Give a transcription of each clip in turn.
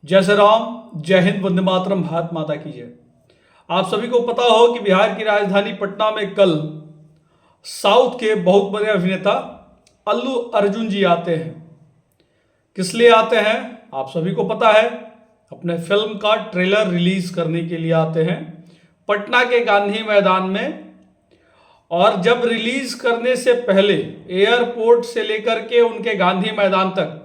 जय श्री राम, जय हिंद, वंदे मातरम, भारत माता की जय। आप सभी को पता हो कि बिहार की राजधानी पटना में कल साउथ के बहुत बड़े अभिनेता अल्लू अर्जुन जी आते हैं। किस लिए आते हैं आप सभी को पता है। अपने फिल्म का ट्रेलर रिलीज करने के लिए आते हैं पटना के गांधी मैदान में। और जब रिलीज करने से पहले एयरपोर्ट से लेकर के उनके गांधी मैदान तक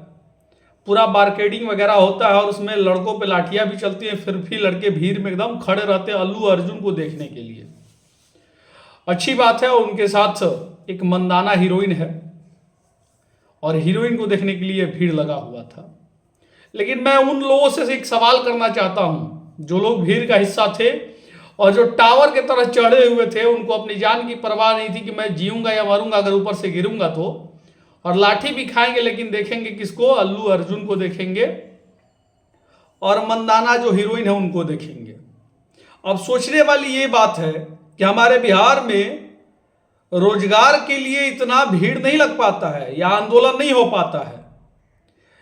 पूरा बारकेडिंग वगैरह होता है और उसमें लड़कों पे लाठियां भी चलती हैं, फिर भी लड़के भीड़ में एकदम खड़े रहते हैं अल्लू अर्जुन को देखने के लिए। अच्छी बात है, उनके साथ एक मंदाना हीरोइन है और हीरोइन को देखने के लिए भीड़ लगा हुआ था। लेकिन मैं उन लोगों से एक सवाल करना चाहता हूं जो लोग भीड़ का हिस्सा थे और जो टावर के तरह चढ़े हुए थे। उनको अपनी जान की परवाह नहीं थी कि मैं जीऊंगा या मरूंगा, अगर ऊपर से गिरूंगा तो। और लाठी भी खाएंगे, लेकिन देखेंगे किसको? अल्लू अर्जुन को देखेंगे और मंदाना जो हीरोइन है उनको देखेंगे। अब सोचने वाली ये बात है कि हमारे बिहार में रोजगार के लिए इतना भीड़ नहीं लग पाता है, या आंदोलन नहीं हो पाता है,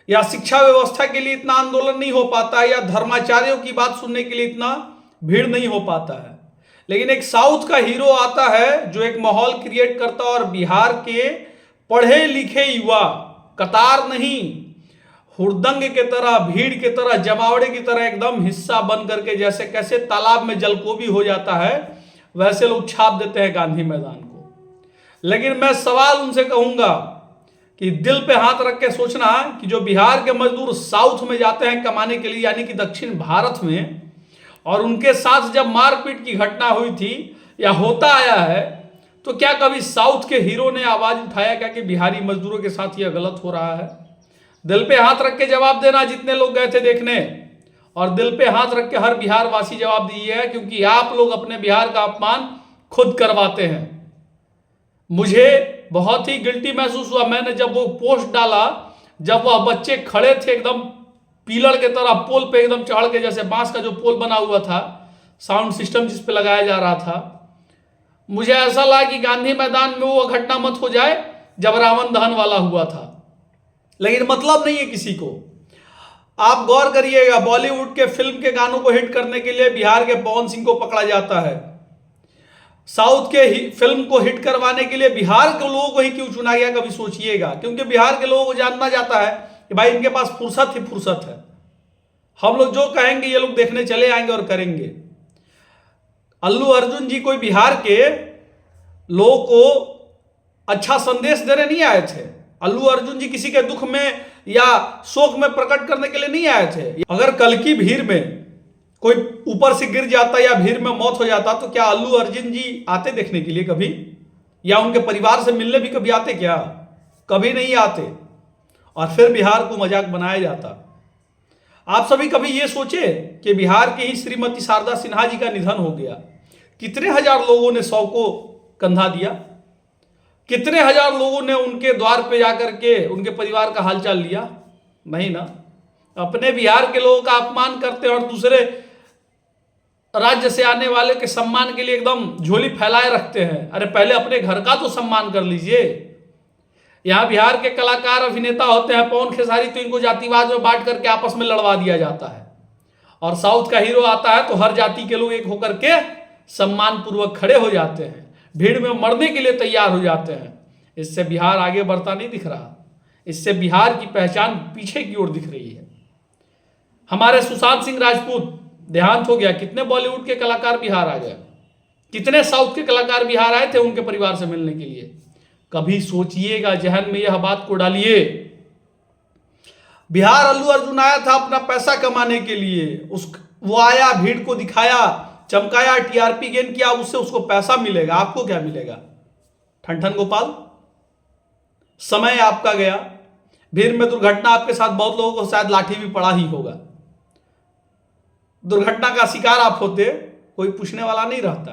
या शिक्षा व्यवस्था के लिए इतना आंदोलन नहीं हो पाता है, या धर्माचार्यों की बात सुनने के लिए इतना भीड़ नहीं हो पाता है। लेकिन एक साउथ का हीरो आता है जो एक माहौल क्रिएट करता है और बिहार के पढ़े लिखे युवा कतार नहीं, हुड़दंग के तरह, भीड़ के तरह, जमावड़े की तरह एकदम हिस्सा बन करके, जैसे कैसे तालाब में जलकोबी हो जाता है वैसे लोग छाप देते हैं गांधी मैदान को। लेकिन मैं सवाल उनसे कहूंगा कि दिल पे हाथ रख के सोचना कि जो बिहार के मजदूर साउथ में जाते हैं कमाने के लिए, यानी कि दक्षिण भारत में, और उनके साथ जब मारपीट की घटना हुई थी या होता आया है, तो क्या कभी साउथ के हीरो ने आवाज उठाया क्या कि बिहारी मजदूरों के साथ यह गलत हो रहा है? दिल पे हाथ रख के जवाब देना जितने लोग गए थे देखने, और दिल पे हाथ रख के हर बिहार वासी जवाब दिए है, क्योंकि आप लोग अपने बिहार का अपमान खुद करवाते हैं। मुझे बहुत ही गिल्टी महसूस हुआ मैंने जब वो पोस्ट डाला, जब वह बच्चे खड़े थे एकदम पिलर के तरह पोल पे एकदम चढ़ के, जैसे बांस का जो पोल बना हुआ था, साउंड सिस्टम जिस पे लगाया जा रहा था। मुझे ऐसा लगा कि गांधी मैदान में वो घटना मत हो जाए जब रावण दहन वाला हुआ था। लेकिन मतलब नहीं है किसी को। आप गौर करिएगा, बॉलीवुड के फिल्म के गानों को हिट करने के लिए बिहार के पवन सिंह को पकड़ा जाता है। साउथ के फिल्म को हिट करवाने के लिए बिहार के लोगों को ही क्यों चुना गया, कभी सोचिएगा। क्योंकि बिहार के लोगों को जानना जाता है कि भाई इनके पास फुर्सत ही फुर्सत है। हम लोग जो कहेंगे ये लोग देखने चले आएंगे और करेंगे। अल्लू अर्जुन जी कोई बिहार के लोगों को अच्छा संदेश देने नहीं आए थे। अल्लू अर्जुन जी किसी के दुख में या शोक में प्रकट करने के लिए नहीं आए थे। अगर कल की भीड़ में कोई ऊपर से गिर जाता या भीड़ में मौत हो जाता तो क्या अल्लू अर्जुन जी आते देखने के लिए कभी? या उनके परिवार से मिलने भी कभी आते क्या? कभी नहीं आते। और फिर बिहार को मजाक बनाया जाता। आप सभी कभी ये सोचे कि बिहार के ही श्रीमती शारदा सिन्हा जी का निधन हो गया, कितने हजार लोगों ने शव को कंधा दिया, कितने हजार लोगों ने उनके द्वार पे जाकर के उनके परिवार का हालचाल लिया? नहीं ना। अपने बिहार के लोगों का अपमान करते हैं और दूसरे राज्य से आने वाले के सम्मान के लिए एकदम झोली फैलाए रखते हैं। अरे पहले अपने घर का तो सम्मान कर लीजिए। यहाँ बिहार के कलाकार अभिनेता होते हैं पवन खेसारी, तो इनको जातिवाद में बांट करके आपस में लड़वा दिया जाता है। और साउथ का हीरो आता है तो हर जाति के लोग एक होकर के सम्मान पूर्वक खड़े हो जाते हैं, भीड़ में मरने के लिए तैयार हो जाते हैं। इससे बिहार आगे बढ़ता नहीं दिख रहा, इससे बिहार की पहचान पीछे की ओर दिख रही है। हमारे सुशांत सिंह राजपूत देहांत हो गया, कितने बॉलीवुड के कलाकार बिहार आ गए, कितने साउथ के कलाकार बिहार आए थे उनके परिवार से मिलने के लिए। कभी सोचिएगा, जहन में यह बात को डालिए। बिहार अल्लू अर्जुन आया था अपना पैसा कमाने के लिए। वो आया, भीड़ को दिखाया, चमकाया, टीआरपी गेन किया, उससे उसको पैसा मिलेगा। आपको क्या मिलेगा? ठन गोपाल, समय आपका गया। भीड़ में दुर्घटना आपके साथ, बहुत लोगों को शायद लाठी भी पड़ा ही होगा। दुर्घटना का शिकार आप होते, कोई पूछने वाला नहीं रहता।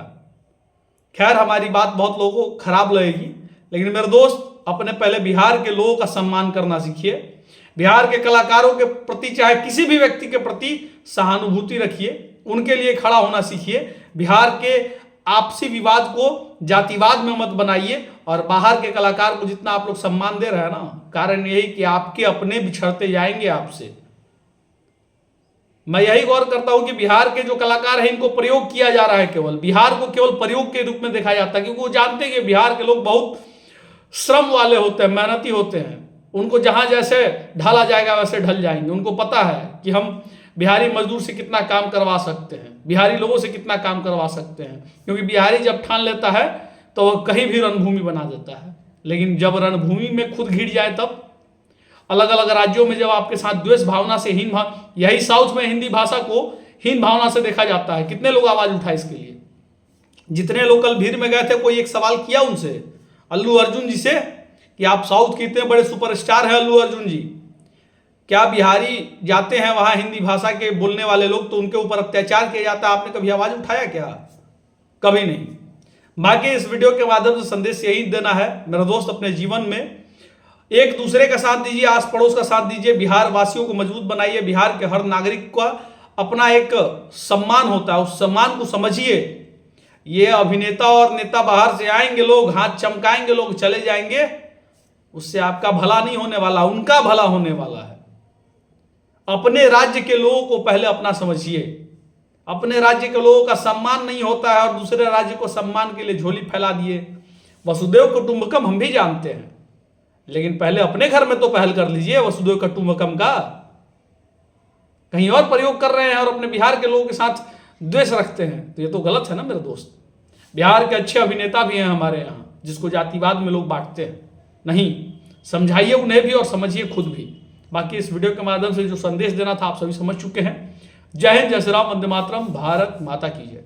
खैर, हमारी बात बहुत लोगों को खराब लगेगी, लेकिन मेरे दोस्त, अपने पहले बिहार के लोगों का सम्मान करना सीखिए। बिहार के कलाकारों के प्रति, चाहे किसी भी व्यक्ति के प्रति सहानुभूति रखिए, उनके लिए खड़ा होना सीखिए। बिहार के आपसी विवाद को जातिवाद में मत बनाइए। और बाहर के कलाकार को जितना आप लोग सम्मान दे रहे हैं ना, कारण यही कि आपके अपने बिछड़ते जाएंगे आपसे। मैं यही गौर करता हूं कि बिहार के जो कलाकार हैं इनको प्रयोग किया जा रहा है, केवल बिहार को केवल प्रयोग के रूप में देखा जाता है, क्योंकि वो जानते हैं कि बिहार के लोग बहुत श्रम वाले होते हैं, मेहनती होते हैं। उनको जहां जैसे ढाला जाएगा वैसे ढल जाएंगे। उनको पता है कि हम बिहारी मजदूर से कितना काम करवा सकते हैं, बिहारी लोगों से कितना काम करवा सकते हैं, क्योंकि बिहारी जब ठान लेता है तो वह कहीं भी रणभूमि बना देता है। लेकिन जब रणभूमि में खुद घिर जाए, तब अलग अलग राज्यों में जब आपके साथ द्वेष भावना से यही साउथ में हिंदी भाषा को हीन भावना से देखा जाता है। कितने लोग आवाज उठाए इसके लिए? जितने लोग कल भीड़ में गए थे, कोई एक सवाल किया उनसे, अल्लू अर्जुन जी से, कि आप साउथ के इतने बड़े सुपरस्टार हैं अल्लू अर्जुन जी, क्या बिहारी जाते हैं वहां हिंदी भाषा के बोलने वाले लोग तो उनके ऊपर अत्याचार किया जाता है, आपने कभी आवाज उठाया क्या? कभी नहीं। बाकी इस वीडियो के माध्यम से संदेश यही देना है मेरा दोस्त, अपने जीवन में एक दूसरे का साथ दीजिए, आस पड़ोस का साथ दीजिए, बिहार वासियों को मजबूत बनाइए। बिहार के हर नागरिक का अपना एक सम्मान होता है, उस सम्मान को समझिए। ये अभिनेता और नेता बाहर से आएंगे, लोग हाथ चमकाएंगे, लोग चले जाएंगे, उससे आपका भला नहीं होने वाला, उनका भला होने वाला है। अपने राज्य के लोगों को पहले अपना समझिए। अपने राज्य के लोगों का सम्मान नहीं होता है और दूसरे राज्य को सम्मान के लिए झोली फैला दिए। वसुदेव कुटुंबकम हम भी जानते हैं, लेकिन पहले अपने घर में तो पहल कर लीजिए वसुदेव कुटुंबकम का। कहीं और प्रयोग कर रहे हैं और अपने बिहार के लोगों के साथ द्वेष रखते हैं, तो ये तो गलत है ना मेरे दोस्त। बिहार के अच्छे अभिनेता भी हैं हमारे यहाँ, जिसको जातिवाद में लोग बांटते हैं। नहीं, समझाइए उन्हें भी और समझिए खुद भी। बाकी इस वीडियो के माध्यम से जो संदेश देना था आप सभी समझ चुके हैं। जय हिंद, जय श्री राम, वंदे मातरम, भारत माता की जय।